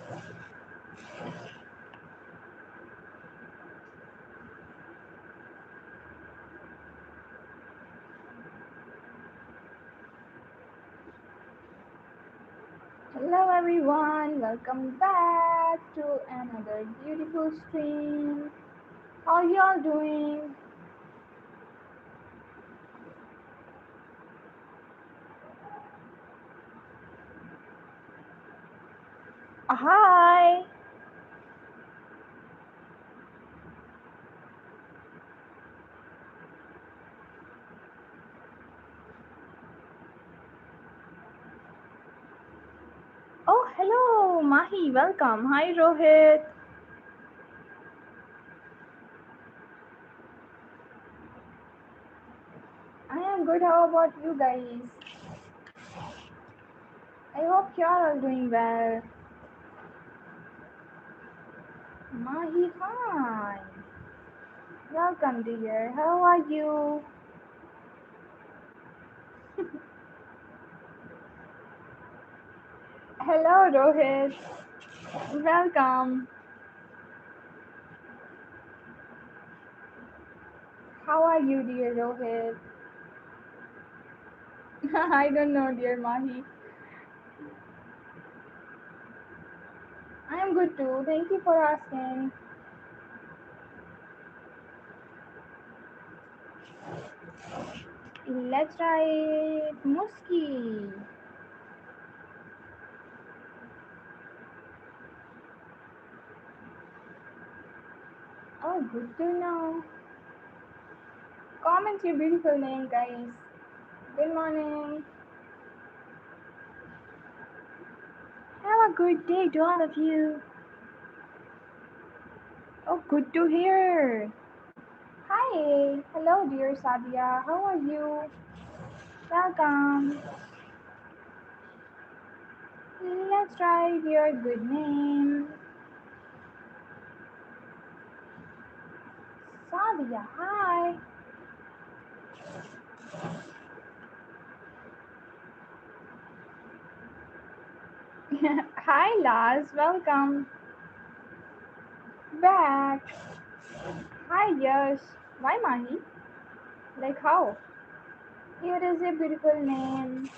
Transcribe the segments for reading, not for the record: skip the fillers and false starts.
Hello everyone, welcome back to another beautiful stream. How y'all doing? Hi. Oh, hello, Mahi, welcome. Hi, Rohit. I am good. How about you guys? I hope y'all are doing well. Mahi, hi. Welcome, dear. How are you? Hello, Rohit. Welcome. How are you, dear Rohit? I don't know, dear Mahi. I am good too. Thank you for asking. Let's try Muski. Oh, good to know. Comment your beautiful name, guys. Good morning. Have a good day to all of you. Oh, good to hear. Hi. Hello, dear Sadia. How are you? Welcome. Let's try your good name. Sadia, hi. Hi, Lars. Welcome back. Hi, Yash. Why, Mahi? Like how? Here is a beautiful name.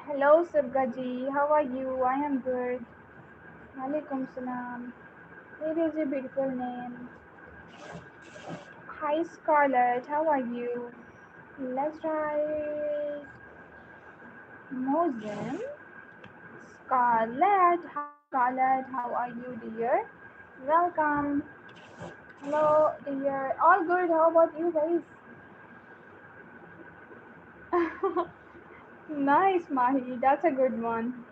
Hello, Subgaji. How are you? I am good. Walaikum salam. Here is a beautiful name. Hi, Scarlett. How are you? Let's try Mozin. Scarlett. Hi, Scarlett. How are you, dear? Welcome. Hello, dear. All good. How about you guys? Nice, Mahi. That's a good one.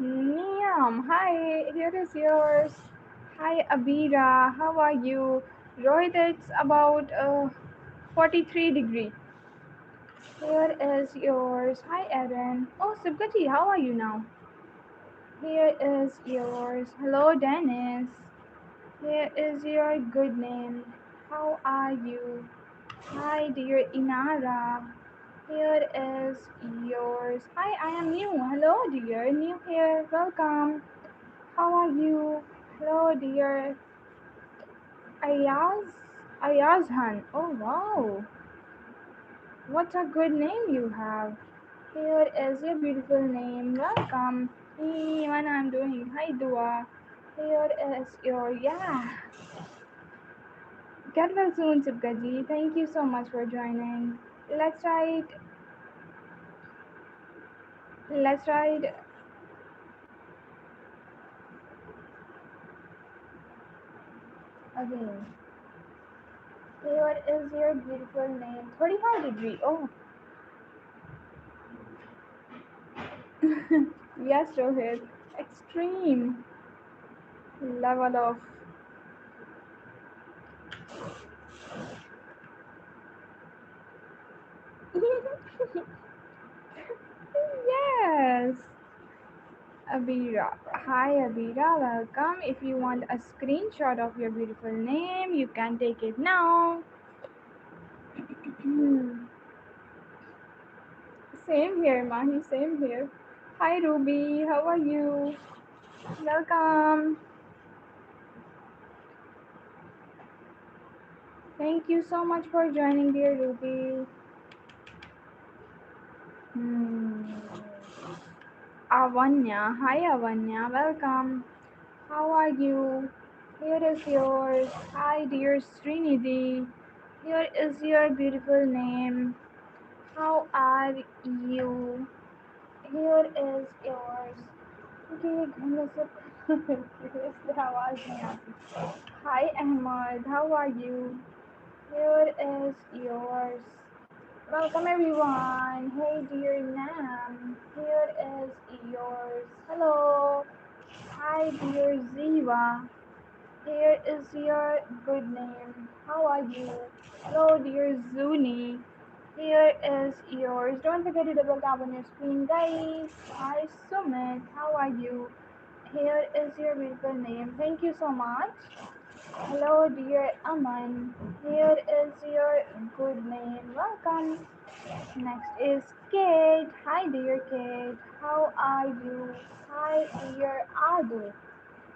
Niam, hi, here is yours. Hi, Abira, how are you? Rohit, it's about 43 degree. Here is yours. Hi, Erin. Oh, Subgati, how are you now? Here is yours. Hello, Dennis. Here is your good name. How are you? Hi, dear Inara. Here is yours. Hi, I am new. Hello, dear. New here. Welcome. How are you? Hello, dear Ayaz. Ayazhan. Oh, wow. What a good name you have. Here is your beautiful name. Welcome. Hey, what I'm doing. Hi, Dua. Here is your, yeah. Get well soon, Subgaji. Thank you so much for joining. Let's ride. Let's ride again. Here is your beautiful name. 35 degree. Oh, yes, Rohit. Extreme level of. Yes. Abira. Hi, Abira. Welcome. If you want a screenshot of your beautiful name, you can take it now. Same here, Mahi. Same here. Hi, Ruby. How are you? Welcome. Thank you so much for joining, dear Ruby. Hmm. Avanya. Hi, Avanya. Welcome. How are you? Here is yours. Hi, dear Srinidhi. Here is your beautiful name. How are you? Here is yours. Okay, घूमने से इसलिए आवाज नहीं आती. Hi, Ahmad. How are you? Here is yours. Welcome everyone. Hey dear Nam. Here is yours. Hello. Hi dear Ziva. Here is your good name. How are you? Hello dear Zuni. Here is yours. Don't forget to double tap on your screen, guys. Hi Sumit. How are you? Here is your beautiful name. Thank you so much. Hello dear Aman. Here is your good name. Welcome. Next is Kate. Hi, dear Kate. How are you? Hi, dear Adu.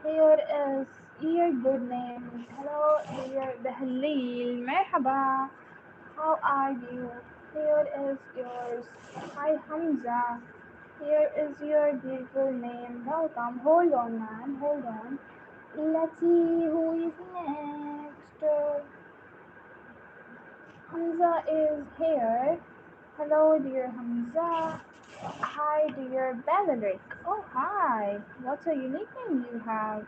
Here is your good name. Hello, dear Dahlil. Merhaba. How are you? Here is yours. Hi, Hamza. Here is your beautiful name. Welcome. Hold on, man. Hold on. Let's see who is next. Hamza is here. Hello, dear Hamza. Hi, dear Belleric. Oh, hi. What's a unique name you have?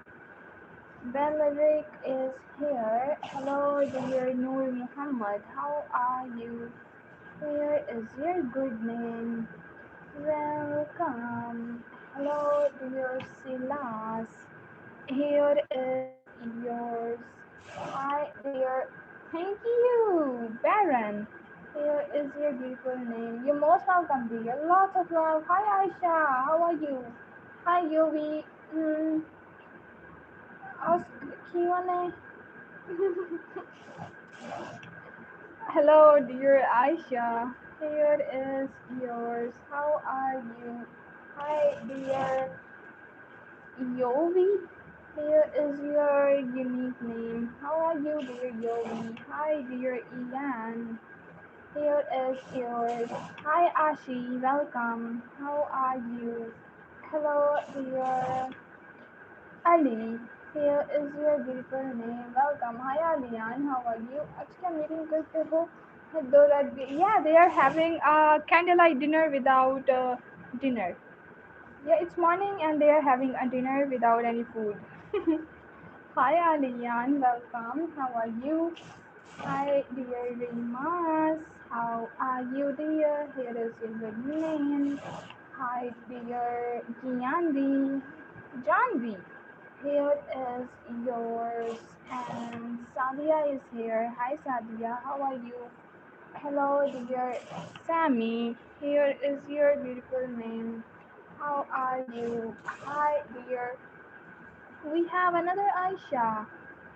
Belleric is here. Hello, dear Noor Muhammad. How are you? Here is your good name. Welcome. Hello, dear Silas. Here is yours. Hi, dear. Thank you, Baron. Here is your beautiful name. You're most welcome, dear. Lots of love. Hi, Aisha. How are you? Hi, Yovi. Hmm. Ask Q&A. Hello, dear Aisha. Here is yours. How are you? Hi, dear Yovi. Here is your unique name. How are you, dear Yogi? Hi, dear Ian. Here is yours. Hi, Ashi. Welcome. How are you? Hello, dear Ali. Here is your beautiful name. Welcome. Hi, Alian. How are you? Actually, I'm meeting करते हो. Yeah, they are having a candlelight dinner without dinner. Yeah, it's morning and they are having a dinner without any food. Hi Alian, welcome. How are you? Hi dear Rimas. How are you dear? Here is your good name. Hi dear Gianvi. Janvi. Here is yours. And Sadia is here. Hi Sadia, how are you? Hello dear Sammy. Here is your beautiful name. How are you? Hi dear. We have another Aisha.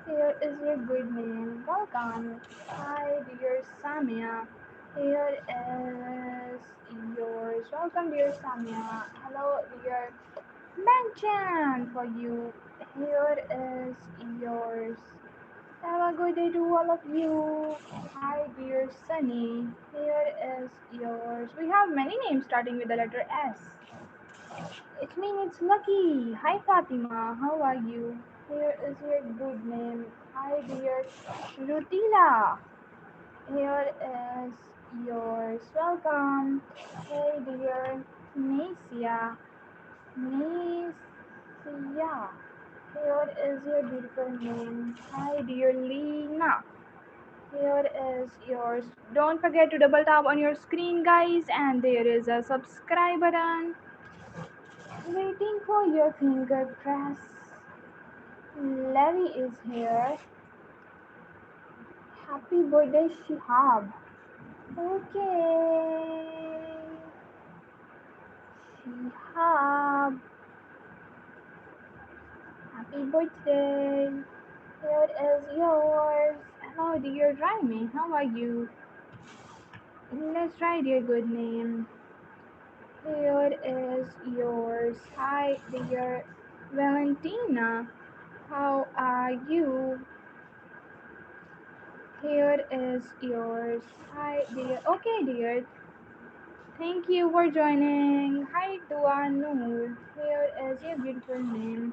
Here is your good name. Welcome. Hi, dear Samia. Here is yours. Welcome, dear Samia. Hello, dear Benchan for you. Here is yours. Have a good day to all of you. Hi, dear Sunny. Here is yours. We have many names starting with the letter S. It means it's lucky. Hi Fatima, how are you? Here is your good name. Hi dear Rutila. Here is yours. Welcome. Hey dear Nasia. Nasia. Here is your beautiful name. Hi dear Lena. Here is yours. Don't forget to double tap on your screen, guys, and there is a subscribe button. Waiting for your finger press. Larry is here. Happy birthday, Shihab. Okay. Shihab. Happy birthday. Here is yours. Hello, dear Raimi. How are you? Let's write your good name. Here is yours. Hi, dear Valentina, how are you? Here is yours. Hi, dear. Okay, dear. Thank you for joining. Hi, Dua Noor. Here is your beautiful name.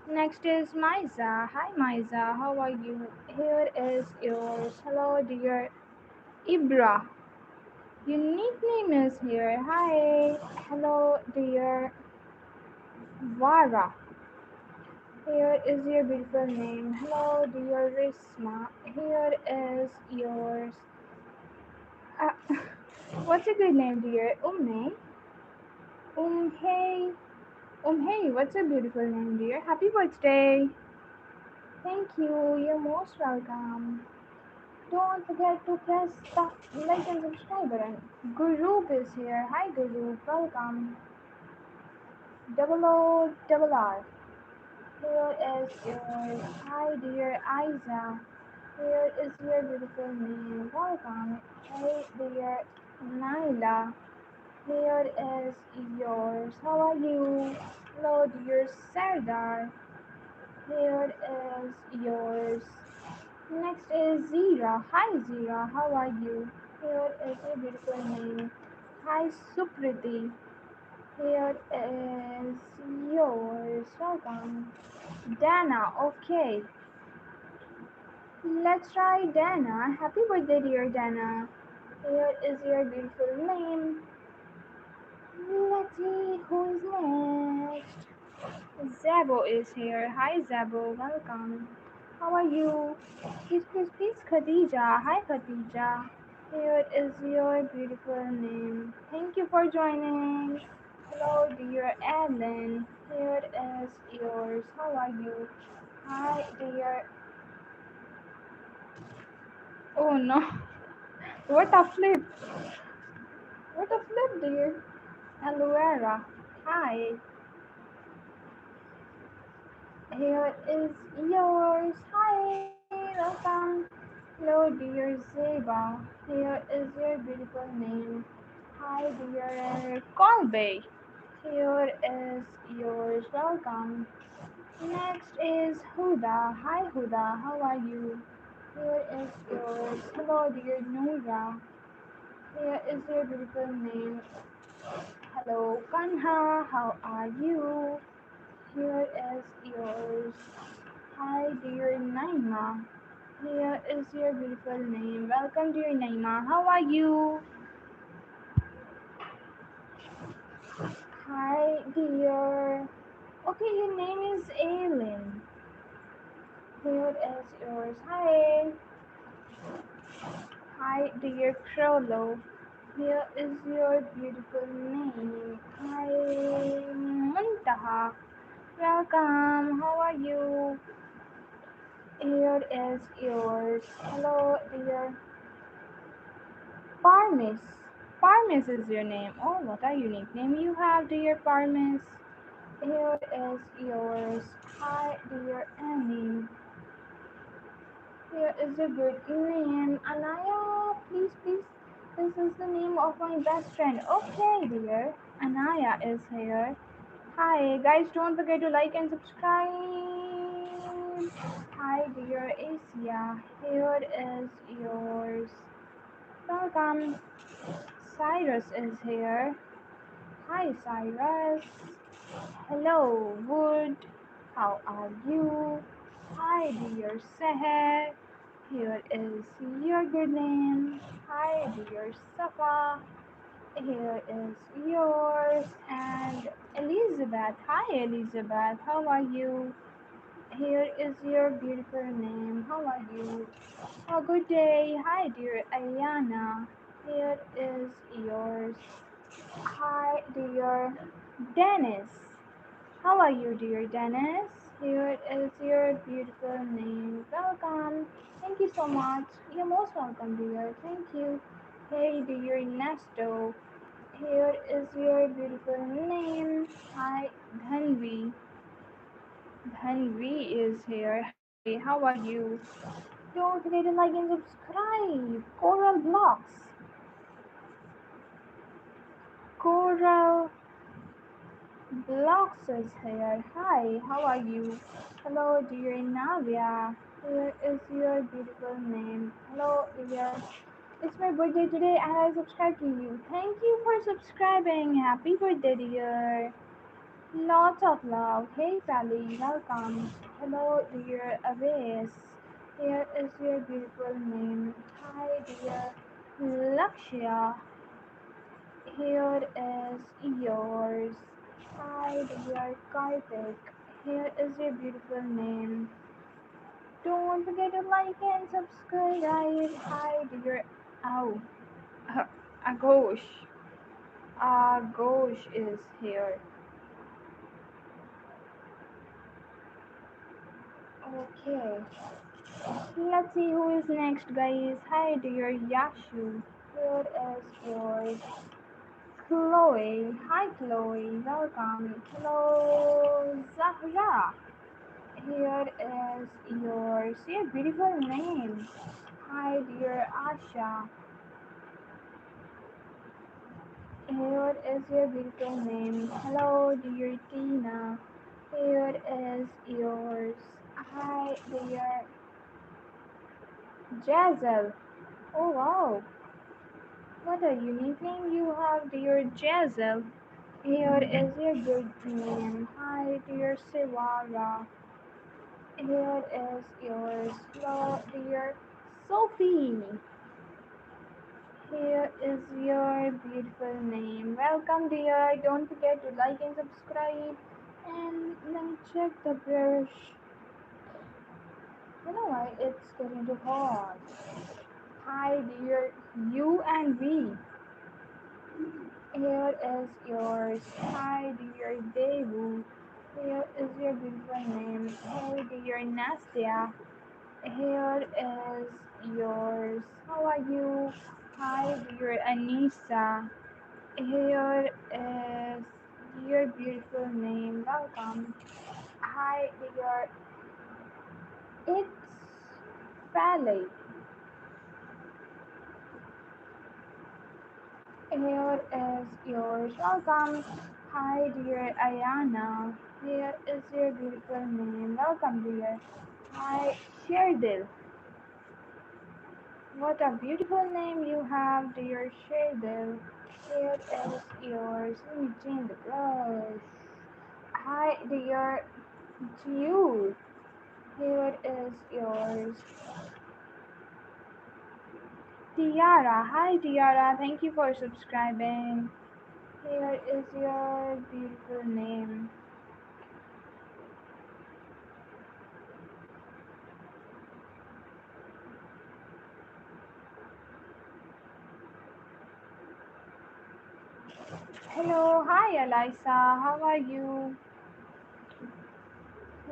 Next is Maiza. Hi, Maiza. How are you? Here is yours. Hello, dear. Ibra. Unique name is here. Hi. Hello, dear. Vara. Here is your beautiful name. Hello, dear Risma. Here is yours. Uh, what's a good name, dear? Hey. Hey, what's a beautiful name, dear? Happy birthday. Thank you. You're most welcome. Don't forget to press the like and subscribe button. Guru is here. Hi, Guru. Welcome. Double O double R. Here is yours. Hi, dear Isa. Here is your beautiful name. Welcome. Hey, dear Naila. Here is yours. How are you? Hello, dear Sardar. Here is yours. Next is Zira. Hi, Zira. How are you? Here is your beautiful name. Hi, Supriti. Here is yours. Welcome. Dana. Okay. Let's try Dana. Happy birthday, dear Dana. Here is your beautiful name. Let's see who is next. Zabo is here. Hi, Zabo. Welcome. How are you? Please, Khadija. Hi, Khadija. Here is your beautiful name. Thank you for joining. Hello, dear Ellen. Here is yours. How are you? Hi, dear. Oh no. What a flip. What a flip, dear. Aloe vera. Hi. Here is yours. Hi. Welcome. Hello, dear Zeba. Here is your beautiful name. Hi, dear Colby. Here is yours. Welcome. Next is Huda. Hi, Huda. How are you? Here is yours. Hello, dear Noora. Here is your beautiful name. Hello, Kanha. How are you? Here is yours. Hi, dear Naima. Here is your beautiful name. Welcome, dear Naima. How are you? Hi, dear. Okay, your name is Aileen. Here is yours. Hi. Hi, dear Crowlow. Here is your beautiful name. Hi, Muntaha. Welcome. How are you? Here is yours. Hello, dear Parmis. Parmis is your name. Oh, what a unique name you have, dear Parmis. Here is yours. Hi, dear Annie. Here is a good name. Anaya, please. This is the name of my best friend. Okay, dear. Anaya is here. Hi, guys, don't forget to like and subscribe. Hi, dear Asia. Here is yours. Welcome. Cyrus is here. Hi, Cyrus. Hello, Wood. How are you? Hi, dear Seher. Here is your good name. Hi, dear Safa. Here is yours. And Elizabeth. Hi, Elizabeth. How are you? Here is your beautiful name. How are you? Oh, good day. Hi, dear Ayana. Here is yours. Hi, dear Dennis. How are you, dear Dennis? Here is your beautiful name. Welcome. Thank you so much. You're most welcome, dear. Thank you. Hey, dear Nesto. Here is your beautiful name. Hi, Dhanvi. Dhanvi is here. Hi, how are you? Don't forget to like and subscribe. Coral Blocks. Coral Blocks is here. Hi, how are you? Hello, dear Navya. Here is your beautiful name. Hello, dear. It's my birthday today and I subscribe to you. Thank you for subscribing. Happy birthday, dear. Lots of love. Hey, Sally, welcome. Hello, dear Abbas. Here is your beautiful name. Hi, dear Lakshya. Here is yours. Hi, dear Karthik. Here is your beautiful name. Don't forget to like and subscribe, guys. Hi, dear. Oh, Agosh. Agosh is here. Okay. Let's see who is next, guys. Hi, dear Yashu. Here is yours. Chloe. Hi, Chloe. Welcome. Hello, Zahra. Here is yours. Your beautiful name. Hi, dear Asha. Here is your beautiful name. Hello, dear Tina. Here is yours. Hi, dear Jazel. Oh, wow. What a unique name you have, dear Jazel. Here is your good name. Hi, dear Sivara. Here is yours. Hello, dear Sophie. Here is your beautiful name. Welcome, dear. Don't forget to like and subscribe. And let me check the brush. You know why it's getting too hot. Hi, dear. You and we. Here is yours. Hi, dear Devu. Here is your beautiful name. Hey, dear Nastya. Here is yours. How are you? Hi, dear Anissa. Here is your beautiful name. Welcome. Hi, dear. It's Valley. Here is yours. Welcome. Hi, dear Ayana. Here is your beautiful name. Welcome, dear. Hi, Sherdil. What a beautiful name you have, dear Sherdil. Here is yours. Let me change the brush. Hi, dear Jude. Here is yours. Tiara. Hi, Tiara. Thank you for subscribing. Here is your beautiful name. Hello. Hi, Elisa. How are you?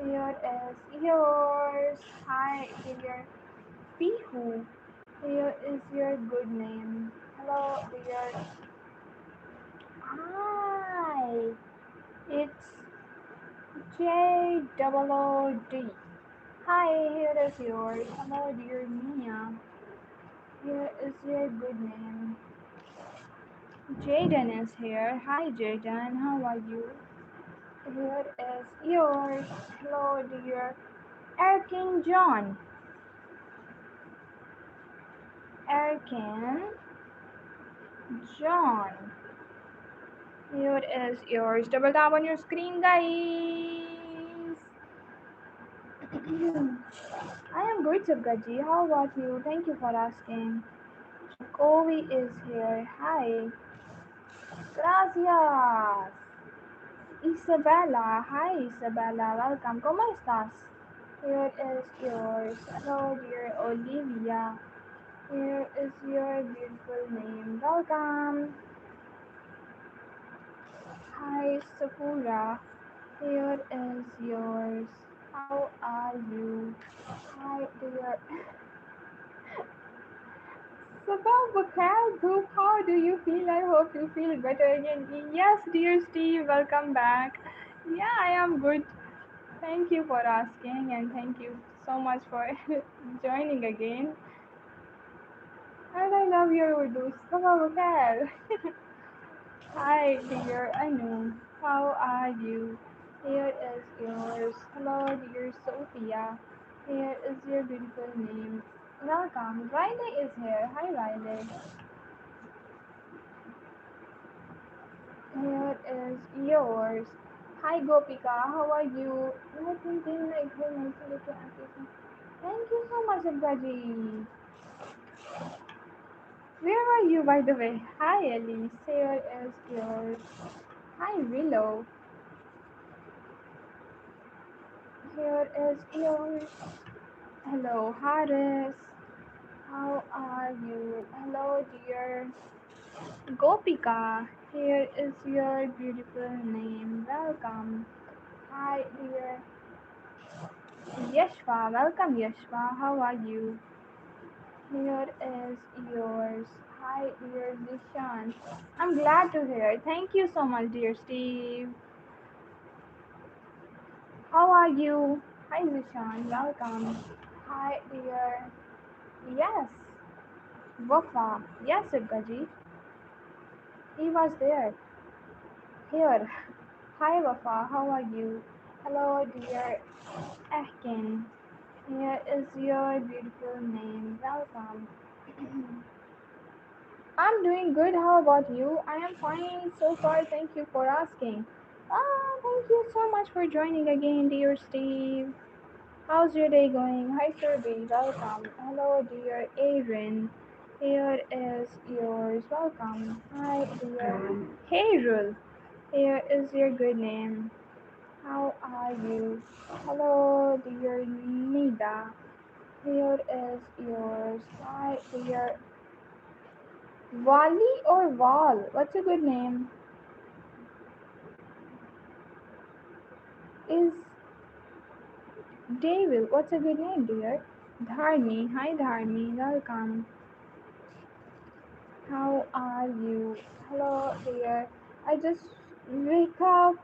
Here is yours. Hi, dear Pihu. Here is your good name. Hello, dear. Hi. It's JOOD. Hi, here is yours. Hello, dear Mia. Here is your good name. Jaden is here. Hi, Jaden. How are you? Here is yours. Hello, dear Erkin John. Erkin John. Here is yours. Double tap on your screen, guys. I am good, Subgaji. How about you? Thank you for asking. Jacoby is here. Hi. Gracias. Isabella. Hi, Isabella. Welcome. ¿Cómo estás? Here is yours. Hello, dear Olivia. Here is your beautiful name. Welcome. Hi, Sakura. Here is yours. How are you? Hi, dear. Sabah Bakar group, how do you feel? I hope you feel better again. Yes, dear Steve, welcome back. Yeah, I am good. Thank you for asking and thank you so much for joining again. And I love your Urdu. Sabah Bakar. Hi, dear Anu. How are you? Here is yours. Hello, dear Sophia. Here is your beautiful name. Welcome. Riley is here. Hi, Riley. Here is yours. Hi, Gopika. How are you? Let me think like who mentioned it to application. Thank you so much, Abbaji. Where are you, by the way? Hi, Ellie. Here is yours. Hi, Willow. Here is yours. Hello, Harris. How are you? Hello, dear Gopika. Here is your beautiful name. Welcome. Hi, dear Yeshva. Welcome, Yeshva. How are you? Here is yours. Hi, dear Zishan. I'm glad to hear. Thank you so much, dear Steve. How are you? Hi, Zishan. Welcome. Hi, dear. Yes. Wafa. Yes, Ibgaji. He was there. Here. Hi, Wafa. How are you? Hello, dear Ahkin. Here is your beautiful name. Welcome. I'm doing good. How about you? I am fine so far. Thank you for asking. Thank you so much for joining again, dear Steve. How's your day going? Hi, Surbi. Welcome. Hello, dear Aaron. Here is yours. Welcome. Hi, dear Hayrul. Here is your good name. How are you? Hello, dear Nida. Here is yours. Hi, dear Wali or Wal? What's a good name? Is David. What's a good name, dear? Dharmi. Hi, Dharmi. Welcome. How are you? Hello, dear. I just wake up.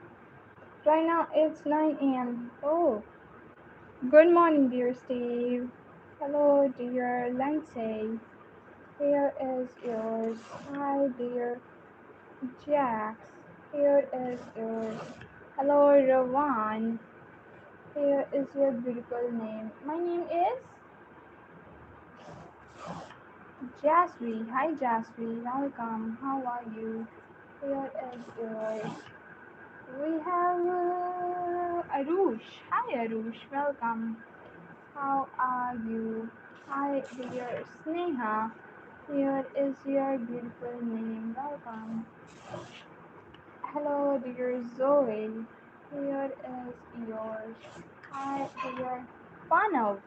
Right now it's 9 a.m. Oh, good morning, dear Steve. Hello, dear Lindsay. Here is yours. Hi, dear Jax. Here is yours. Hello, Rawan. Here is your beautiful name. My name is Jasri. Hi, Jasri. Welcome. How are you? Here is yours. We have Arush. Hi, Arush. Welcome. How are you? Hi, dear Sneha. Here is your beautiful name. Welcome. Hello, dear Zoe. Here is yours. Hi, dear Panav.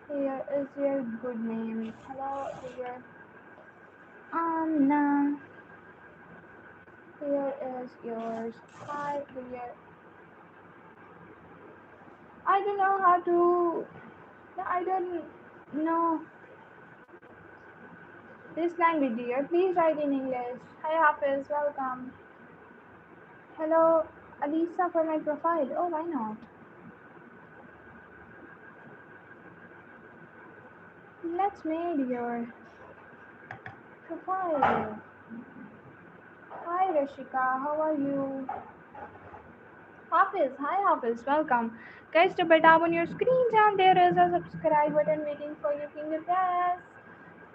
Here is your good name. Hello, dear Anna. Here is yours. Hi, dear. I don't know how to. I don't know this language, dear. Please write in English. Hi, Hafiz. Welcome. Hello, Alisa, for my profile. Oh, why not? Let's make your profile. Hi, Rashika. How are you? Hafiz. Hi, Hafiz. Welcome. Guys, double tap on your screens and there is a subscribe button waiting for your finger press.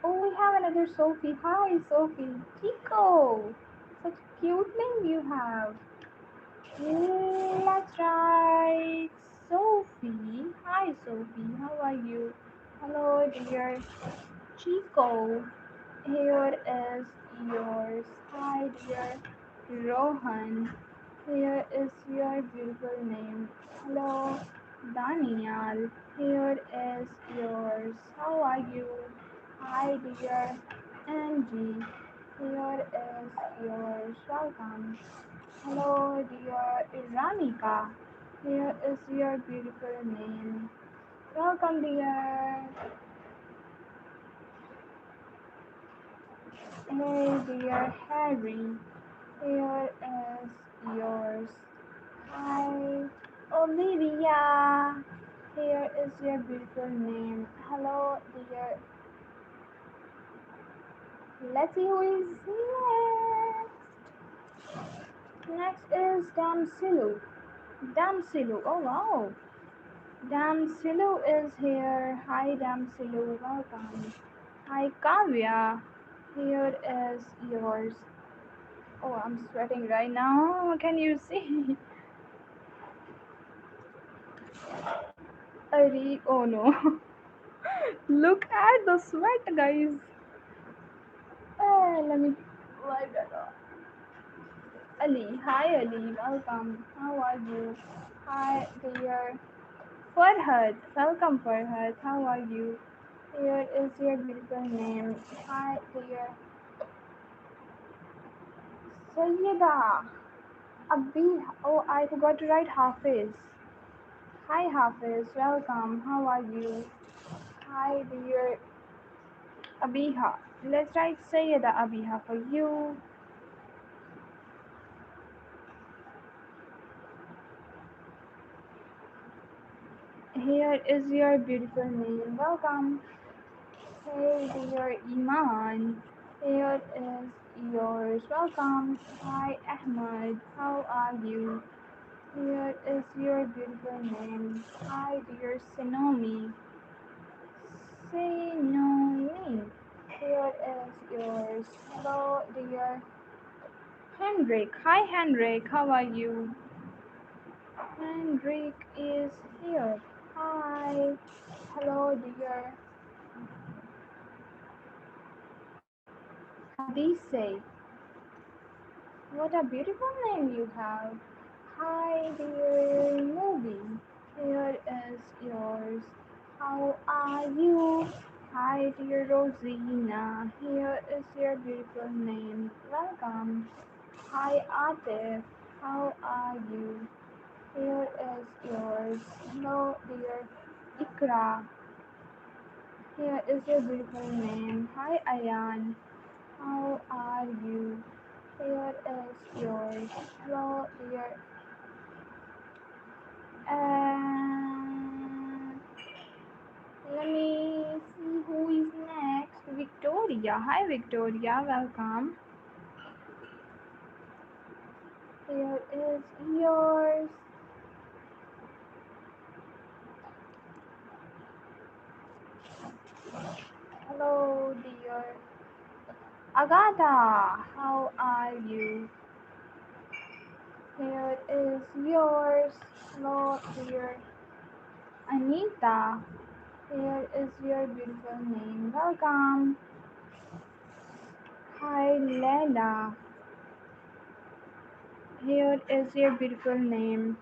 Oh, we have another Sophie. Hi, Sophie. Chico. Such a cute name you have. Let's try Sophie. Hi, Sophie. How are you? Hello, dear Chico. Here is yours. Hi, dear Rohan. Here is your beautiful name. Hello, Daniel. Here is yours. How are you? Hi, dear Angie. Here is yours. Welcome. Hello, dear Ramika. Here is your beautiful name. Welcome, dear. Hey, dear Harry. Here is yours. Hi, Olivia. Here is your beautiful name. Hello, dear. Let's see who is next. next is Damsilu. Damsilu, oh wow. Damsilu is here. Hi Damsilu, welcome. Hi Kavya, here is yours. Oh, I'm sweating right now. Can you see? Oh no. Look at the sweat, guys. Let me wipe that off. Ali, hi Ali, welcome. How are you? Hi dear Farhad, welcome Farhad. How are you? Here is your beautiful name. Hi dear Sayyida Abi. Oh, I forgot to write Hafiz. Hi Hafiz, welcome. How are you? Hi dear Abiha. Let's write Sayyida Abiha for you. Here is your beautiful name. Welcome. Hey dear Iman. Here is yours. Welcome. Hi Ahmad. How are you? Here is your beautiful name. Hi dear Sinomi. Sinomi. Here is yours. Hello dear Hendrik. Hi Hendrik. How are you? Hendrik is here. Hi. Hello dear Hadise. What a beautiful name you have. Hi dear movie. Here is yours. How are you? Hi dear Rosina. Here is your beautiful name. Welcome. Hi Atif. How are you? Here is yours. Hello dear Ikra. Here is your beautiful name. Hi Ayan. How are you? Here is yours. Hello dear. And let me see who is next. Victoria. Hi Victoria, welcome. Here is yours. Hello dear. Agata, how are you? Here is yours. Hello dear. Anita. Here is your beautiful name. Welcome. Hi Leila. Here is your beautiful name.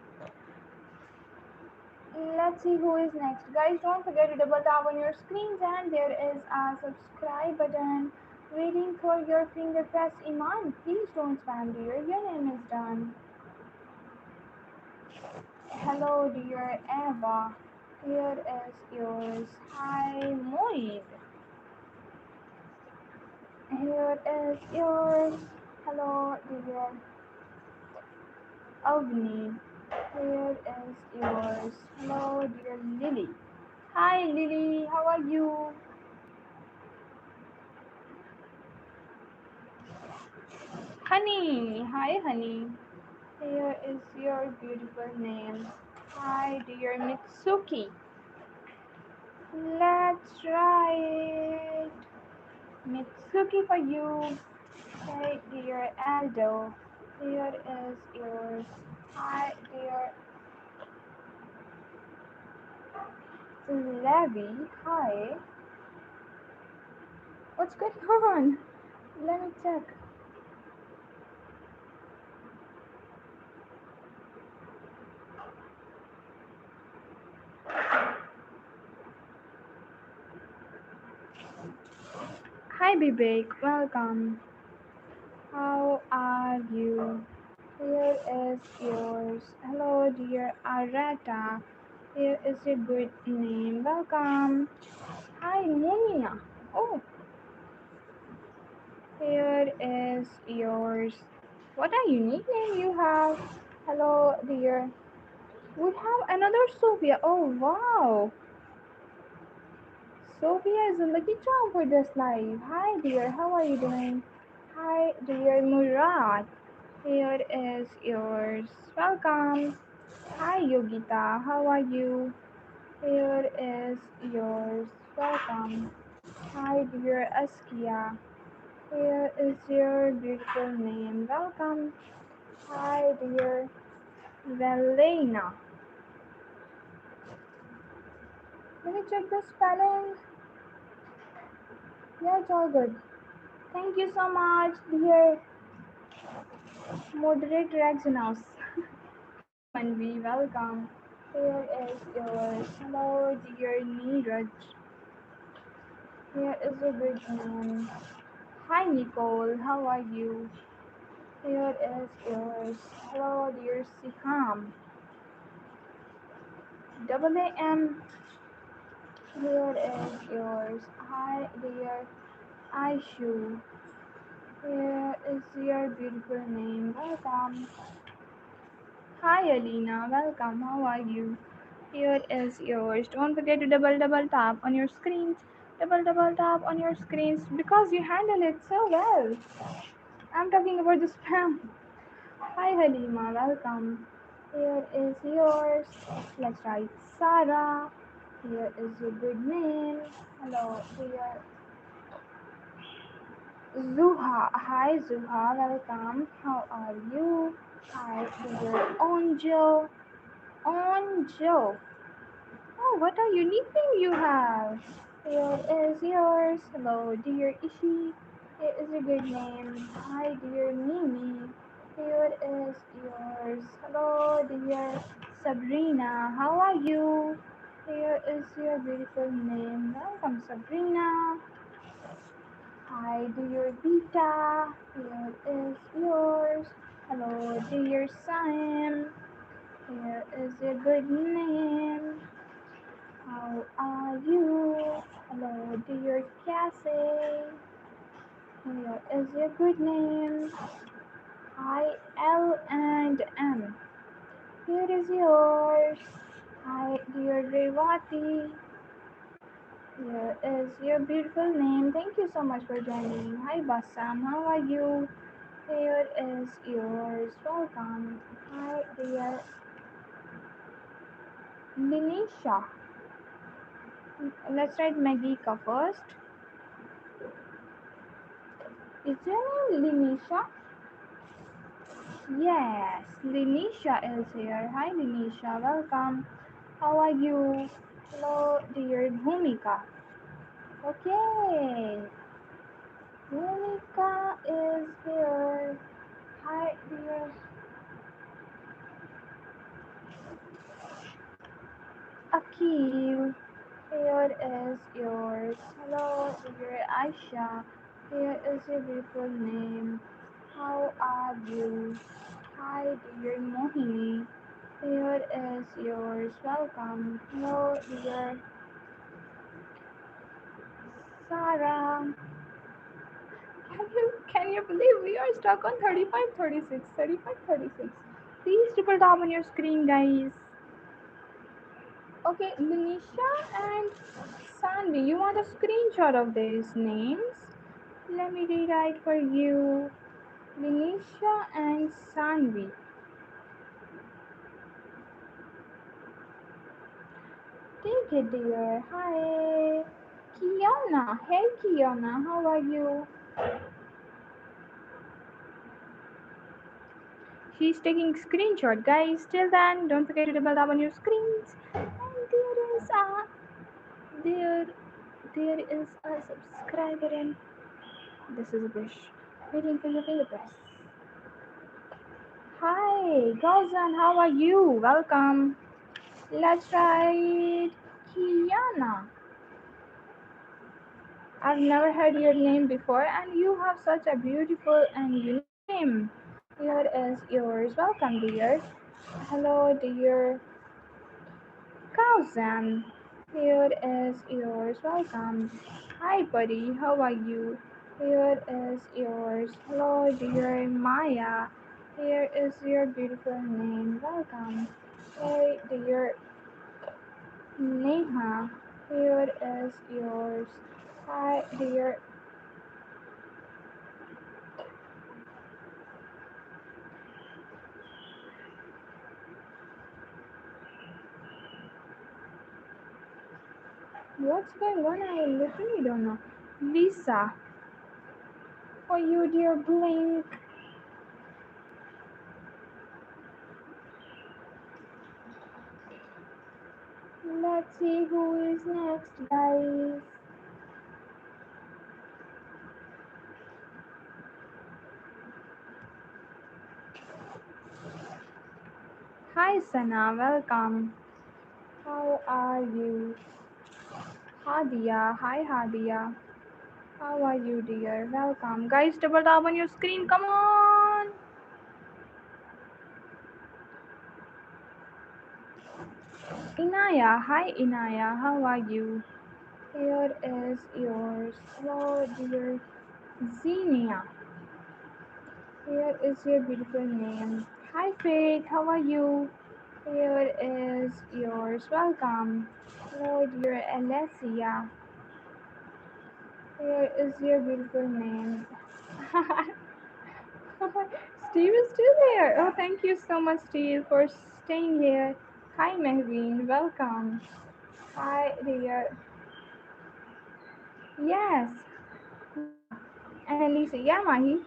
Let's see who is next. Guys, don't forget to double tap on your screens, and there is a subscribe button waiting for your finger press. Iman, please don't spam, dear. Your name is done. Hello, dear Eva. Here is yours. Hi, Moid. Here is yours. Hello, dear Avni. Here is yours. Hello, dear Lily. Hi, Lily. How are you? Honey. Hi, honey. Here is your beautiful name. Hi, dear Mitsuki. Let's write Mitsuki for you. Hey, dear Aldo. Here is yours. Hi, dear Levi. Hi. What's going on? Let me check. Hi, Bibek. Welcome. How are you? Here is yours. Hello, dear Arata. Here is a good name. Welcome. Hi, Mumia. Oh, here is yours. What a unique name you have. Hello, dear. We have another Sophia. Oh, wow. Sophia is a lucky charm for this life. Hi, dear. How are you doing? Hi, dear Murad. Here is yours. Welcome. Hi Yogita, how are you? Here is yours. Welcome. Hi dear Askia. Here is your beautiful name. Welcome. Hi dear Velena. Let me check the spelling. Yeah, it's all good. Thank you so much, dear moderator Exynos. Hi Manvi, welcome. Here is yours. Hello, dear Neeraj. Here is a good name. Hi Nicole, how are you? Here is yours. Hello, dear Siham. Double AM. Here is yours. Hi, dear Aishu. Here is your beautiful name. Welcome. Hi, Alina. Welcome. How are you? Here is yours. Don't forget to double tap on your screens. Double tap on your screens because you handle it so well. I'm talking about the spam. Hi, Halima. Welcome. Here is yours. Let's write Sarah. Here is your good name. Hello, dear Zuha. Hi, Zuha. Welcome. How are you? Hi, dear Onjo. Onjo. Oh, what a unique name you have. Here is yours. Hello, dear Ishi. Here is a good name. Hi, dear Mimi. Here is yours. Hello, dear Sabrina. How are you? Here is your beautiful name. Welcome, Sabrina. Hi, dear Vita. Here is yours. Hello, dear Sam. Here is your good name. How are you? Hello, dear Cassie. Here is your good name. Hi, L and M. Here is yours. Hi, dear Revati. Here is your beautiful name. Thank you so much for joining. Hi, Bassam. How are you? Here is yours. Welcome. Hi, dear Linisha. Let's write Magika first. Is your name Linisha? Yes, Linisha is here. Hi, Linisha. Welcome. How are you? Hello, dear Bhumika. Okay, Bhumika is here. Hi, dear Akil. Here is yours. Hello, dear Aisha. Here is your beautiful name. How are you? Hi, dear Mohini. Here is yours. Welcome. Hello, dear Sarah. Can you believe we are stuck on 35, 36, 35, 36? Please triple tap on your screen, guys. Okay, Linisha and Sanvi, you want a screenshot of these names? Let me rewrite for you. Linisha and Sanvi. Take it, dear. Hi. Kiana. Hey, Kiana. How are you? She's taking screenshot, guys. Till then, don't forget to double tap on your screens. And there there is a subscriber and this is a brush. Waiting for your favorite press. Hi, Gauzan, how are you? Welcome. Let's try Kiana. I've never heard your name before, and you have such a beautiful and unique name. Here is yours. Welcome, dear. Hello, dear Gauzan. Here is yours. Welcome. Hi, buddy. How are you? Here is yours. Hello, dear Maya. Here is your beautiful name. Welcome. Hey, dear Neha. Here is yours. Hi, dear What's going on? I literally don't know. Lisa, for you, dear Blink. Let's see who is next, guys. Hi, Sana. Welcome. How are you? Hadia. Hi, Hadia. How are you, dear? Welcome. Guys, double tap on your screen. Come on. Inaya. Hi, Inaya. How are you? Here is yours. Hello, dear Xenia. Here is your beautiful name. Hi, Faith. How are you? Here is yours. Welcome. Hello, dear Alessia. Here is your beautiful name. Steve is still there. Oh, thank you so much, Steve, for staying here. Hi, Mehveen. Welcome. Hi, dear. Yes. Yeah. Annalisa. Yeah, Mahi.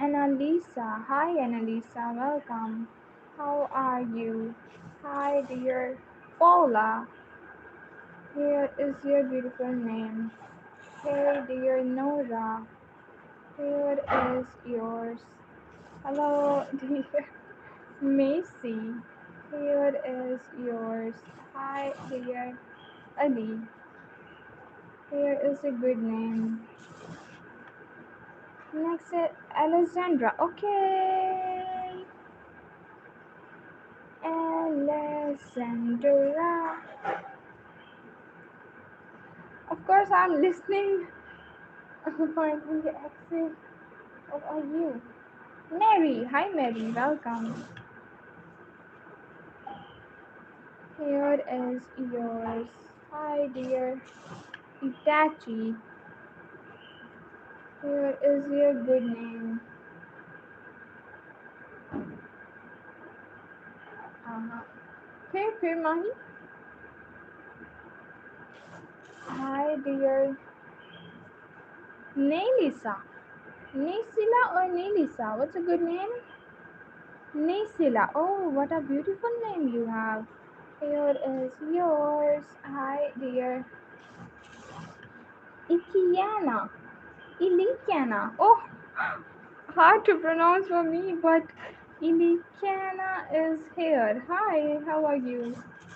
Annalisa. Hi, Annalisa. Welcome. How are you? Hi, dear Paula. Here is your beautiful name. Hey, dear Nora. Here is yours. Hello, dear Macy. Here is yours. Hi, dear Ali. Here is a good name. Next is Alexandra. Okay. Alexandra. Of course, I'm listening. Finding the accent. How are you? Mary. Hi, Mary. Welcome. Here is yours. Hi, dear Itachi. Here is your good name. Uh-huh. फिर माही. Hi, dear Nelisa. Nesila or Nelisa? What's a good name? Nesila. Oh, what a beautiful name you have. Here is yours. Hi, dear Ikiana. Ilikana. Oh, hard to pronounce for me, but Ilikana is here. Hi, how are you?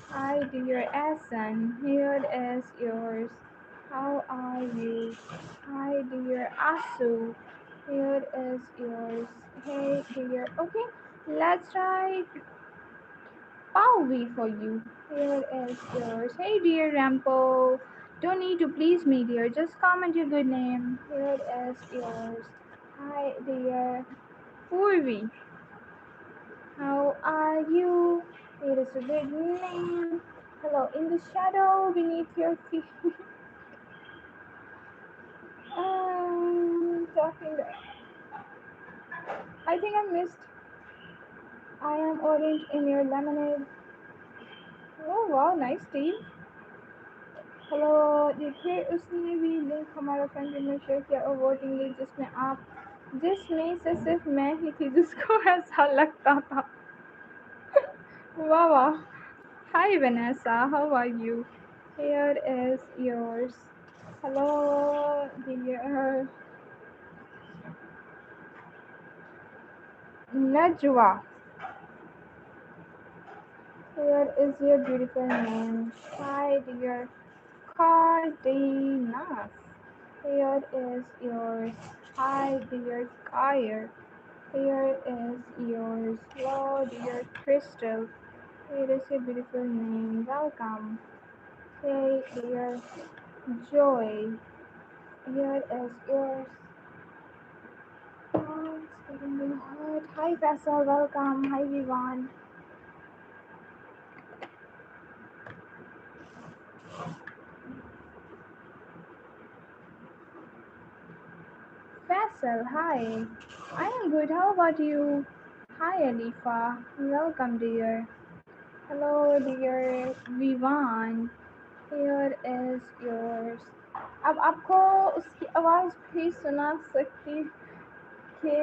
Hi, dear Asan. Here is yours. How are you? Hi, dear Asu. Here is yours. Hey, dear. Okay, let's try Pauvi for you. Here is yours. Hey, dear Rampo. Don't need to please me, dear. Just comment your good name. Here is yours. Hi, dear Purvi. How are you? It is a good name. Hello, in the shadow beneath your feet. Talking. I think I missed. I am orange in your lemonade. Oh wow, nice tea. Hello देखिए उसने भी link हमारा friend में share किया और voting list जिसमें से सिर्फ मैं ही थी जिसको ऐसा लगता था वाह वाह Hi Vanessa, how are you? Here is yours. Hello dear Najwa. Here is your beautiful name. Hi dear Cardenas. Here is yours. Hi dear Kyer. Here is yours. Hello, dear Crystal. It is a beautiful name. Welcome. Hey, dear Joy. Here is yours. Oh, it's getting really hot. Hi, Faisal. Welcome. Hi, Vivan. Faisal, hi. I am good. How about you? Hi, Alifa. Welcome, dear. Hello, dear Vivan. Here is yours. अब आपको उसकी आवाज़ भी सुना सकती कि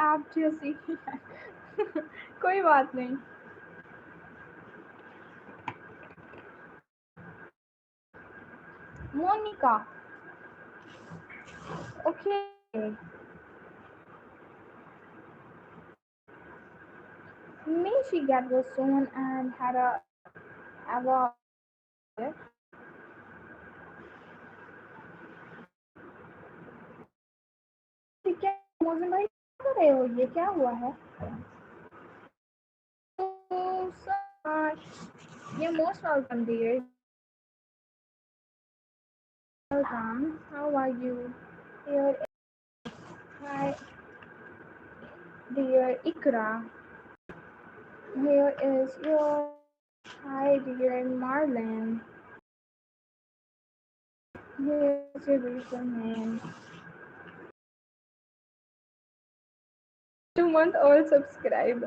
आप जैसी ही है। कोई बात नहीं। Monika, okay. May she get well soon and had a award. ठीक है, मौसम भाई क्या कर रहे हो? ये क्या हुआ है? Oh, so much. You're most welcome, dear. Welcome. How are you? Here, hi, dear Ikra. Here is your hi, dear Marlin. Here is your beautiful name. 2 month old subscribe.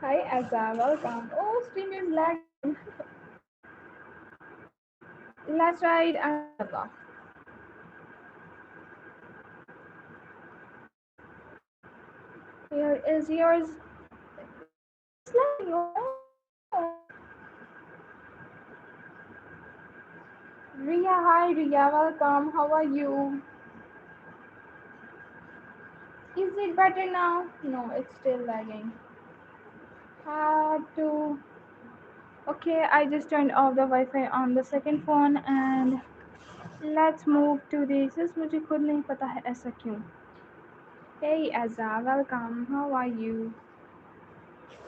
Hi, Azza. Welcome. Oh, stream is lagging. Let's ride Azza. Here is yours. It's lagging. Oh. Ria, hi Ria. Welcome. How are you? Is it better now? No, it's still lagging. Had to. Okay, I just turned off the Wi-Fi on the second phone and let's move to this. मुझे खुद नहीं पता है ऐसा क्यों. Hey Azza, welcome. How are you?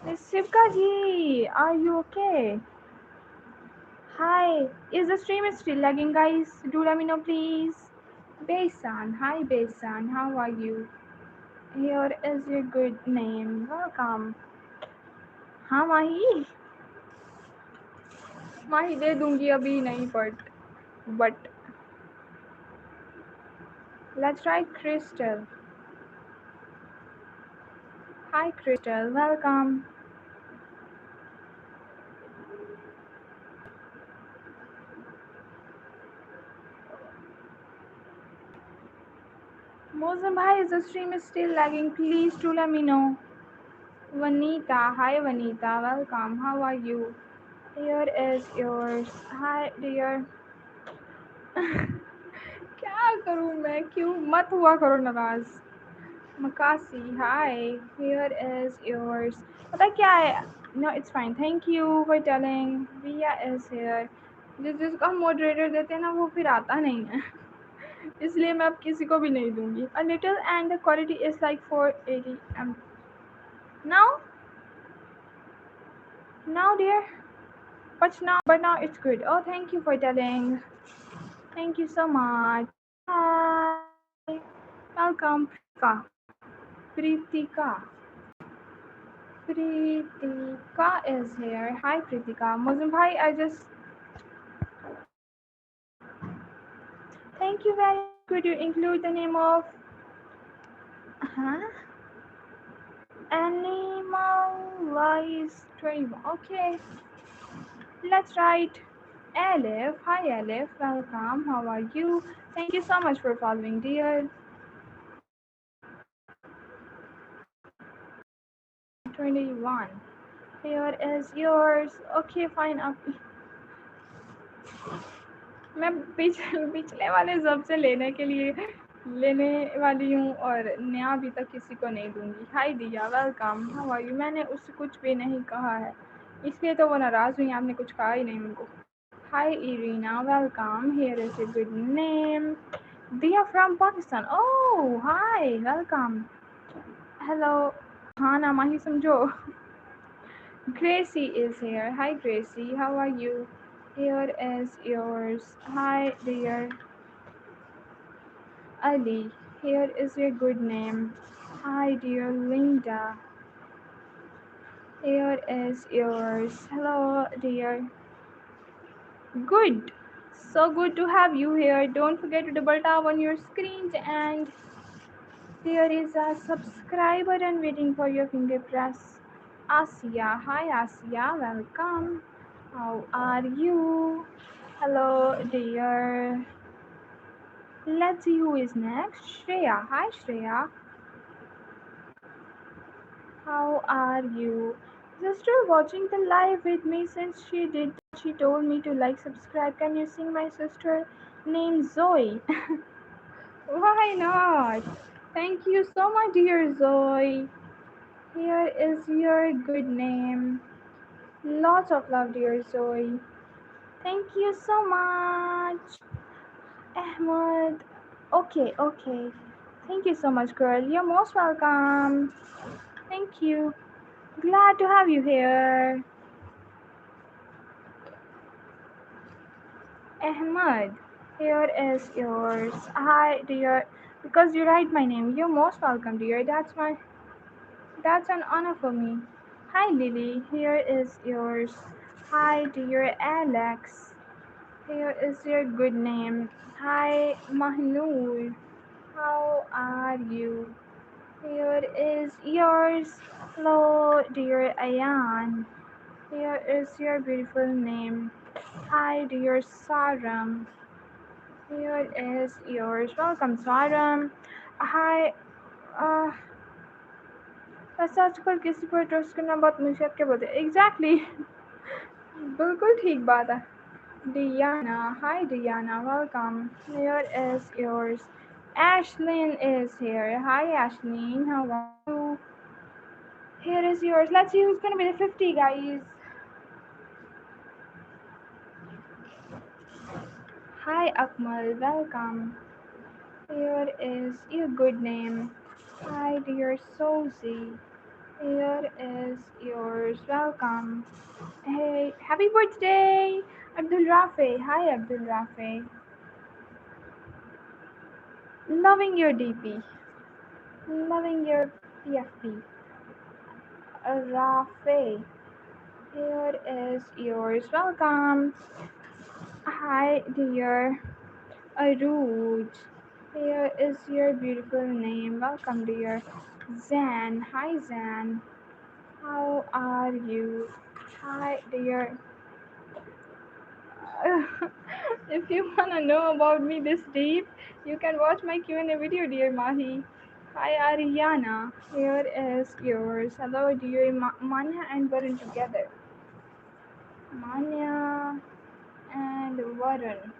Miss Sivka ji, are you okay? Hi, is the stream still lagging, guys? Do let me know, please. Besan, hi Besan, how are you? Here is your good name. Welcome. हाँ माही माही दे दूंगी अभी नहीं but let's try Crystal. Hi Crystal, welcome. Mosam bhai, is the stream is still lagging? Please do let me know. Vanita, hi Vanita, welcome. How are you? Here is yours. Hi dear. क्या करूँ मैं क्यों मत हुआ करो नाराज मकासी hi here is yours पता क्या है no it's fine thank you for telling Ria is here जिसको हम moderator देते हैं ना वो फिर आता नहीं है इसलिए मैं अब किसी को भी नहीं दूंगी a little and the quality is like 480 now dear but now it's good oh thank you for telling thank you so much hi welcome Pritika. Pritika is here. Hi, Pritika. Muslim bhai, I just thank you very much. Could you include the name of huh? Animal live stream? Okay, let's write Alif. Hi, Alif. Welcome. How are you? Thank you so much for following, dear. 21. Here is yours. Okay, fine. Up. मैं पिछले वाले सबसे लेने वाली हूँ और नया अभी तक किसी को नहीं दूंगी हाय दिया वेलकम हाउ आर यू मैंने उससे कुछ भी नहीं कहा है इसलिए तो वो नाराज़ हुई आपने कुछ कहा ही नहीं उनको hi Irina welcome here is a good name दिया from Pakistan oh hi welcome hello हाँ ना माही समझो Gracie is here. Hi Gracie, how are you? Here is yours. Hi dear. Ali, here is your good name. Hi, dear Linda. Here is yours. Hello, dear. Good. So good to have you here. Don't forget to double tap on your screens and there is a subscribe button waiting for your finger press. Asia. Hi, Asia. Welcome. How are you? Hello, dear. Let's see who is next. Shreya. Hi, Shreya. How are you? Sister watching the live with me since she did that. She told me to like, subscribe. Can you sing my sister named Zoe? Why not? Thank you so much, dear Zoe. Here is your good name. Lots of love, dear Zoe. Thank you so much, Ahmed. Okay, okay. Thank you so much, girl. You're most welcome. Thank you. Glad to have you here. Ahmed, here is yours. Hi, dear. Because you write my name, you're most welcome, dear. That's an honor for me. Hi, Lily. Here is yours. Hi, dear Alex. Here is your good name. Hi, Mahnoor. How are you? Here is yours. Hello, dear Ayan. Here is your beautiful name. Hi, dear Saram. Here is yours. Welcome, Saram. Hi. Uh, वैसे आजकल किसी पर trust करना बहुत मुश्किल क्या बोलते हैं एग्जैक्टली बिल्कुल ठीक बात है Diana. Hi, Diana. Welcome. Here is yours. Ashlyn is here. Hi, Ashlyn. How are you? Here is yours. Let's see who's gonna be the 50, guys. Hi, Akmal. Welcome. Here is your good name. Hi, dear Sozi. Here is yours. Welcome. Hey, happy birthday, Abdul Rafi. Hi, Abdul Rafi. Loving your DP. Loving your PFP. Rafi. Here is yours. Welcome. Hi, dear Aruj. Here is your beautiful name. Welcome, dear Zan. Hi, Zan. How are you? Hi, dear. If you wanna know about me this deep, you can watch my Q&A video, dear Mahi. Hi, Ariana. Here is yours. Hello, dear Manya and Varun together. Manya and Varun.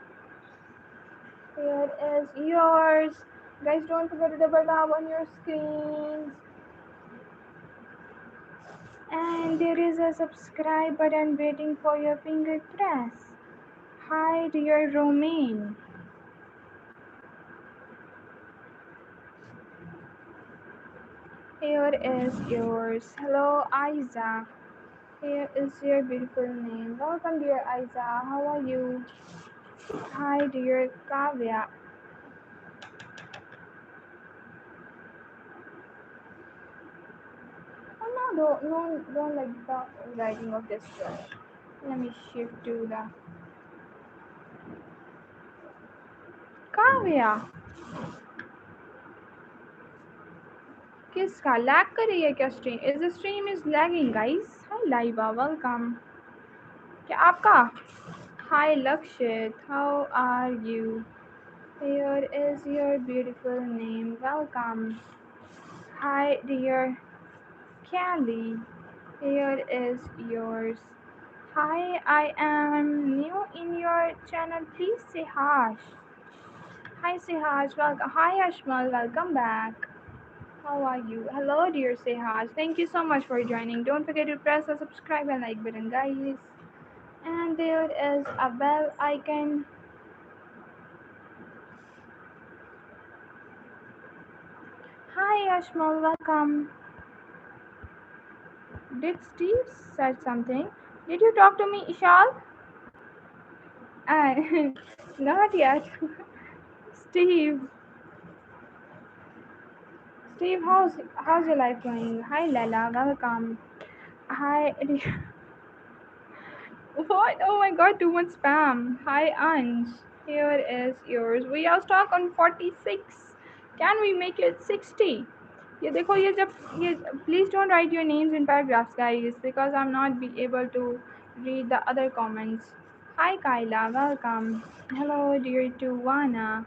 Here is yours. Guys, don't forget to double tap on your screens. And there is a subscribe button waiting for your finger press. Hi, dear Romain. Here is yours. Hello, Isaac. Here is your beautiful name. Welcome, dear Isaac. How are you? Hi, dear Kavya. Oh no, don't like the writing of this word. Let me shift to the Kavya. किसका lag कर रही है क्या stream is the stream is lagging guys hi Laiba welcome क्या आपका hi Lakshit how are you here is your beautiful name welcome hi dear Kelly. Here is yours. Hi, I am new in your channel. Please say hash. Hi, say hash. Welcome. Hi, Ashmal. Welcome back. How are you? Hello, dear Sehaj. Thank you so much for joining. Don't forget to press the subscribe and like button, guys. And there is a bell icon. Hi, Ashmal. Welcome. Did Steve said something? Did you talk to me, Ishal? Not yet. Steve. Steve, how's your life going? Hi, Lala. Welcome. Hi. What? Oh my God! Too much spam. Hi, Ansh. Here is yours. We are stuck on 46. Can we make it 60? ये देखो ये जब ये please don't write your names in paragraphs guys because I'm not be able to read the other comments. Hi Kyla, welcome. Hello dear Tuwana.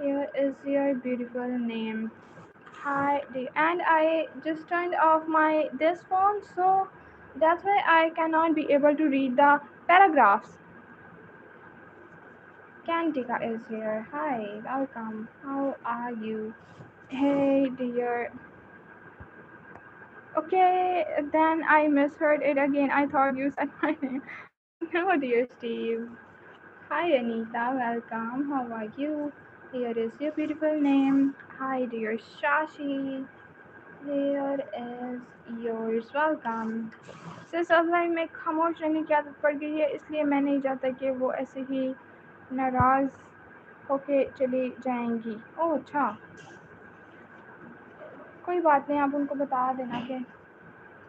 Here is your beautiful name. Hi, and I just turned off my this phone, so that's why I cannot be able to read the paragraphs. Kantika is here. Hi, welcome. How are you? Hey, dear. Okay, then I misheard it again. I thought you said my name. No, dear Steve. Hi, Anita. Welcome. How are you? Here is your beautiful name. Hi, dear Shashi. Here is yours. Welcome. सिर्फ line में खामोश रहने की आदत पड़ गई है, इसलिए मैं नहीं चाहता कि वो ऐसे ही नाराज़ होके चली जाएंगी। ओह अच्छा, कोई बात नहीं, आप उनको बता देना कि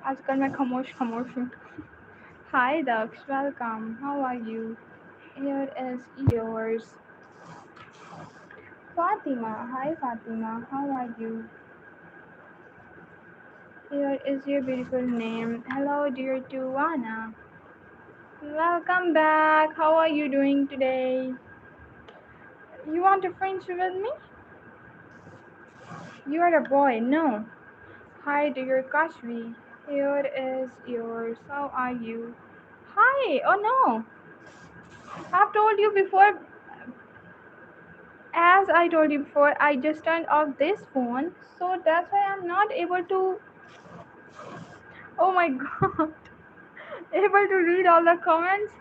आजकल मैं खामोश खामोश हूँ। Hi Daksh, welcome, how are you? Here is yours Fatima. Hi Fatima, how are you? Here is your beautiful name. Hello, dear Tuana. Welcome back. How are you doing today? You want a friendship with me? You are a boy. No. Hi, dear Kashvi. Here is yours. How are you? Hi. Oh no. I've told you before. As I told you before, I just turned off this phone, so that's why I'm not able to. Oh my god. Able to read all the comments.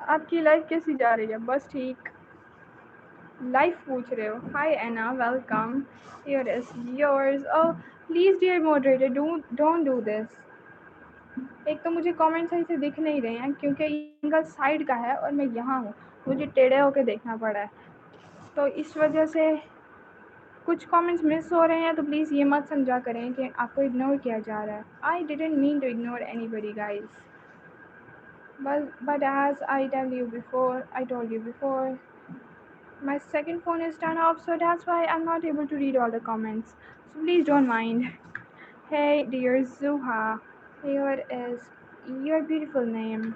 आपकी life कैसी जा रही है? बस ठीक। Life पूछ रहे हो? Hi Anna, welcome. Here is yours. Oh please dear moderator, don't do this. एक तो मुझे कमेंट सही से दिख नहीं रहे हैं क्योंकि एंगल साइड का है और मैं यहाँ हूँ, मुझे टेढ़े होकर देखना पड़ा है, तो इस वजह से कुछ कमेंट्स मिस हो रहे हैं। तो प्लीज़ ये मत समझा करें कि आपको इग्नोर किया जा रहा है। I didn't mean to ignore anybody guys, but as I told you before, my second phone is turned off, so that's why I'm not able to read all the comments. So please don't mind. Hey, dear Zuha, here is your beautiful name.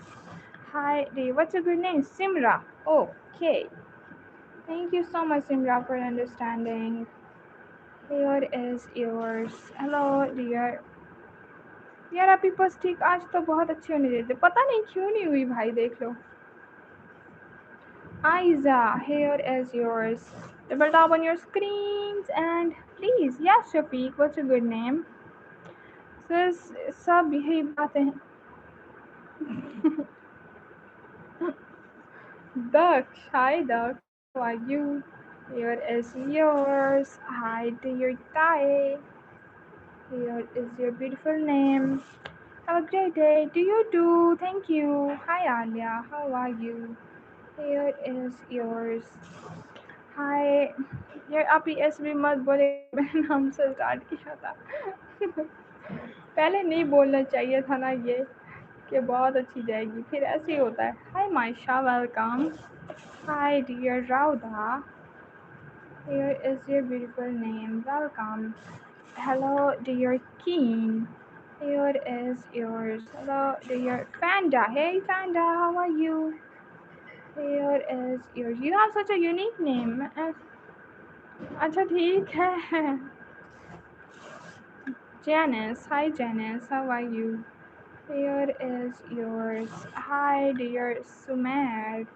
Hi, dear. What's your good name? Simra. Okay. Thank you so much, Simra, for understanding. Here is yours. Hello, dear. यार आपकी बस ठीक आज तो बहुत अच्छी होने देते, पता नहीं क्यों नहीं हुई भाई, देख लो। Aiza, here is yours. Double tap on your screens and please, yes, Shafiq, what's your good name? Sis, सब यही बातें हैं। Daksh, hi Daksh, how are you? Here is yours. Hi dear Tai. Here is your beautiful name. Have a great day. Do you do? Thank you. Hi Alia, how are you? Here is yours. Hi. यार आप ऐसे भी मत बोले, मैंने नाम से start किया था। पहले नहीं बोलना चाहिए था ना ये कि बहुत अच्छी जाएगी, फिर ऐसे ही होता है। Hi Maisha, welcome. Hi dear Rauda, here is your beautiful name, welcome. Hello dear Keen, here is yours. Hello dear Fanda, hey Fanda, how are you? Here is yours. You have such a unique name. अच्छा ठीक है। Janice, hi Janice, how are you? Here is yours. Hi dear Sumer.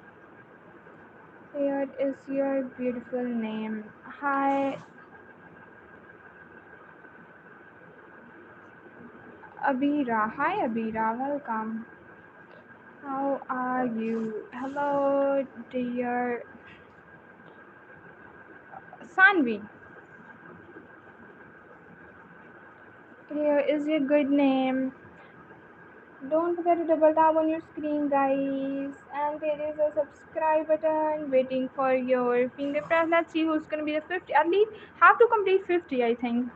Here is your beautiful name. Hi Abira. Hi Abira, welcome. How are you? Hello dear Sanvi. Here is your good name. Don't forget to double tap on your screen, guys. And there is a subscribe button waiting for your finger press. Let's see who's gonna be the 50. At least have to complete 50, I think.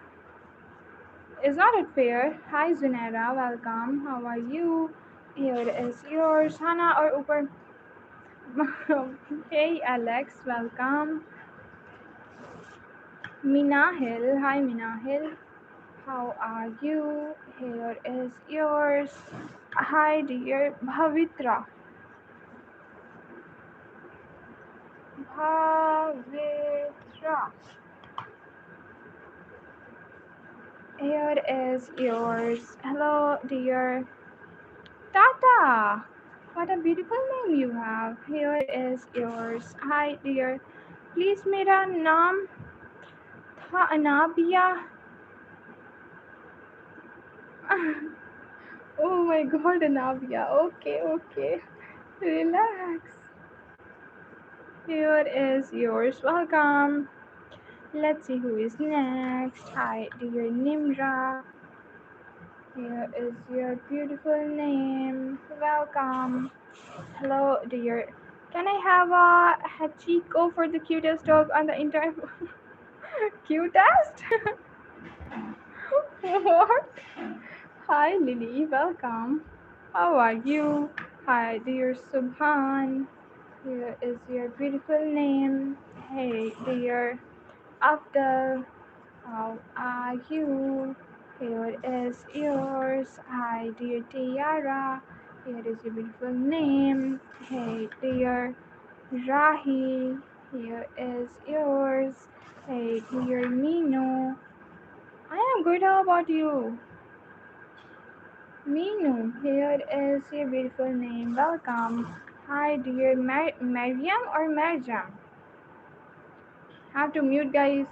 Is not it fair? Hi Zunaira, welcome. How are you? Here is yours. Hana or Upar. Hey Alex, welcome. Minahil, hi Minahil. How are you? Here is yours. Hi, dear Bhavitra. Bhavitra. Here is yours. Hello, dear Tata. What a beautiful name you have. Here is yours. Hi, dear. Please, मेरा नाम था Anabia. Oh my God, Anavia. Okay, okay. Relax. Here is yours. Welcome. Let's see who is next. Hi, dear Nimra. Here is your beautiful name. Welcome. Hello, dear. Can I have a Hachiko for the cutest dog on the entire cutest? What? Hi, Lily. Welcome. How are you? Hi, dear Subhan. Here is your beautiful name. Hey, dear Abdul. How are you? Here is yours. Hi, dear Tiara. Here is your beautiful name. Hey, dear Rahi. Here is yours. Hey, dear Minu. I am good. How about you? Minu. Here is your beautiful name. Welcome. Hi, dear Mariam or Marjam. Have to mute, guys.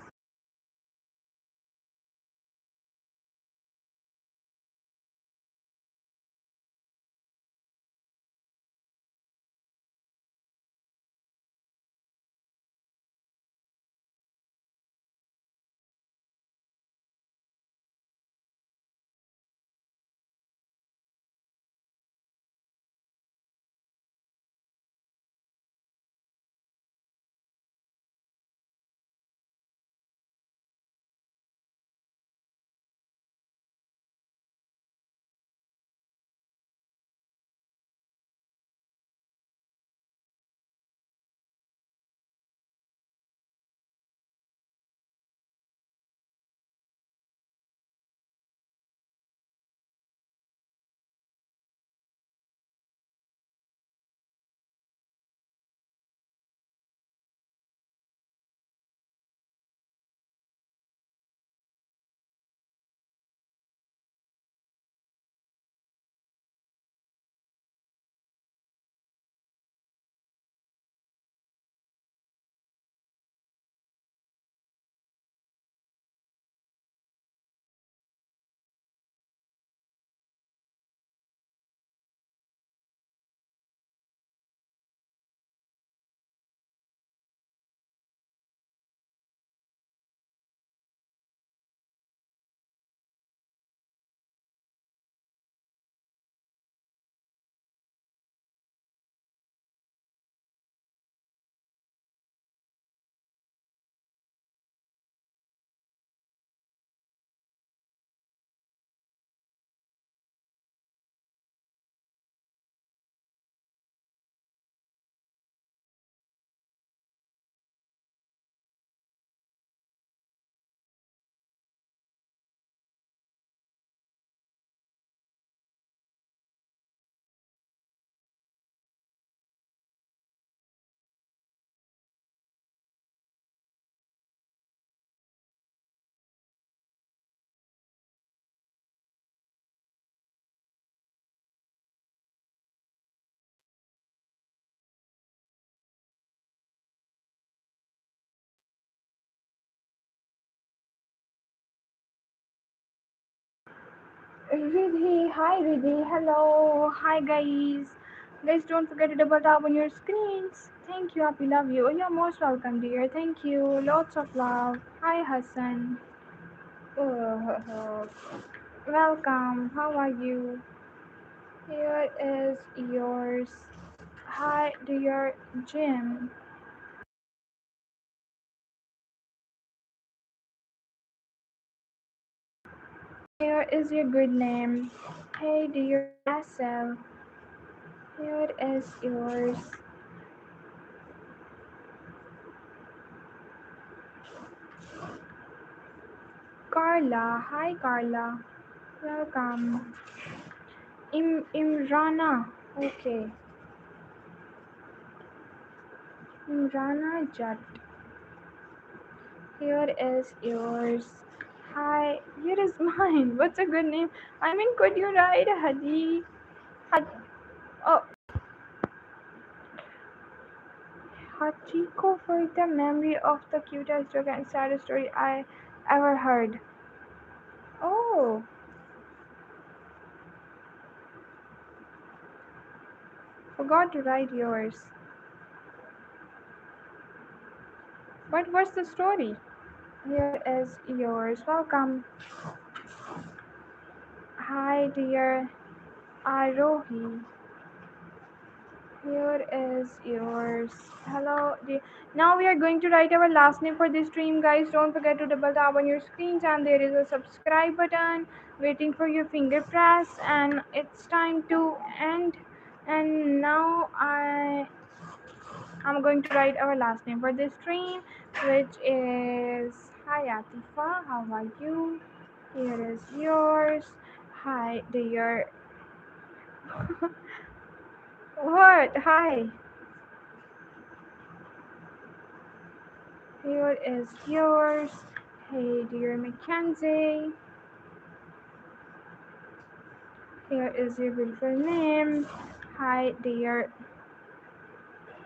Ridhi, hi Ridhi, hello, hi guys. Guys, don't forget to double tap on your screens. Thank you, happy love you. You're most welcome, dear. Thank you. Lots of love. Hi Hassan. Oh, welcome. How are you? Here is yours. Hi, dear Jim. Here is your good name. Hey, dear Asel. Here is yours. Carla. Hi, Carla. Welcome. Imrana. Okay. Imrana Jat. Here is yours. Hi. Here is mine. What's a good name? I mean, could you write Hadi? Had, oh, Hachiko for the memory of the cutest joke and saddest story I ever heard. Oh, forgot to write yours. But what's the story? Here is yours. Welcome. Hi, dear Arohi. Here is yours. Hello, dear. Now we are going to write our last name for this stream, guys. Don't forget to double tap on your screens, and there is a subscribe button waiting for your finger press. And it's time to end. And now I'm going to write our last name for this stream, which is Hi Atifa. How are you? Here is yours. Hi, dear. What? Hi. Here is yours. Hey, dear Mackenzie. Here is your beautiful name. Hi, dear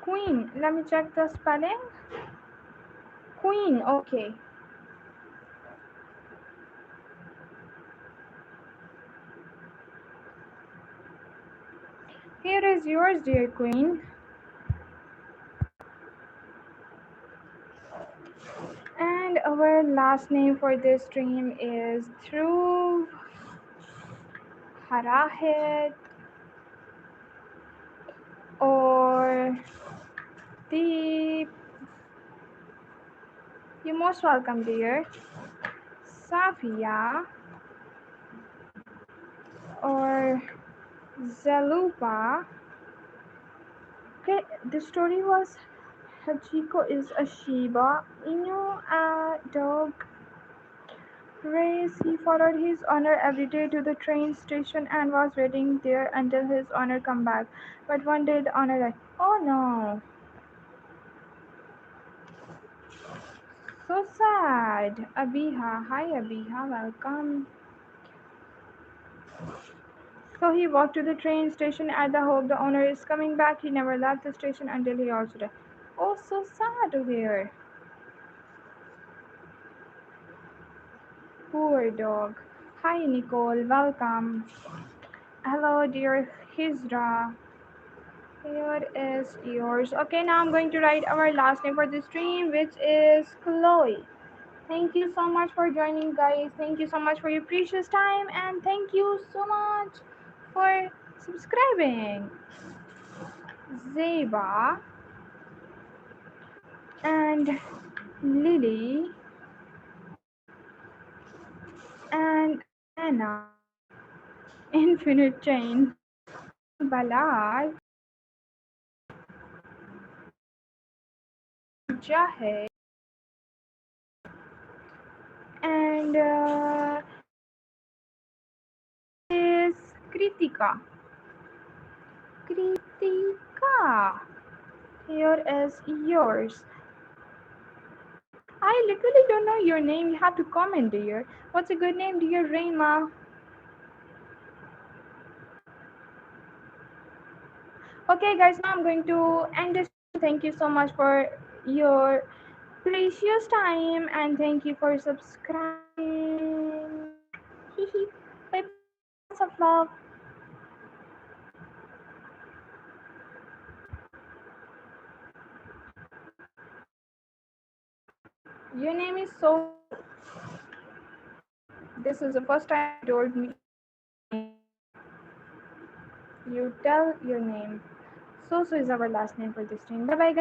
Queen. Let me check the spelling. Queen. Okay. Here is yours, dear Queen. And our last name for this stream is Dhruv Harahit or Deep. You're most welcome, dear. Safia or Zalupa. Okay, the story was Hachiko is a Shiba Inu, a dog race. He followed his owner every day to the train station and was waiting there until his owner come back. But one day the owner died. Oh no, so sad. Abiha, hi Abiha, welcome. So he walked to the train station at the hope the owner is coming back. He never left the station until he also died. Oh, so sad to hear. Poor dog. Hi Nicole, welcome. Hello dear Hizra. Here is yours. Okay, now I'm going to write our last name for the stream, which is Chloe. Thank you so much for joining, guys. Thank you so much for your precious time, and thank you so much for subscribing. Zeba and Lily and Anna, Infinite Chain, Balad, Jahed, and is Kritika. Kritika. Here is yours. I literally don't know your name. You have to comment, dear. What's a good name, dear Reima? Okay, guys, now I'm going to end this. Thank you so much for your precious time and thank you for subscribing. Bye. Lots of love. Your name is so. This is the first time you told me. You tell your name. So is our last name for this stream. Bye bye, guys.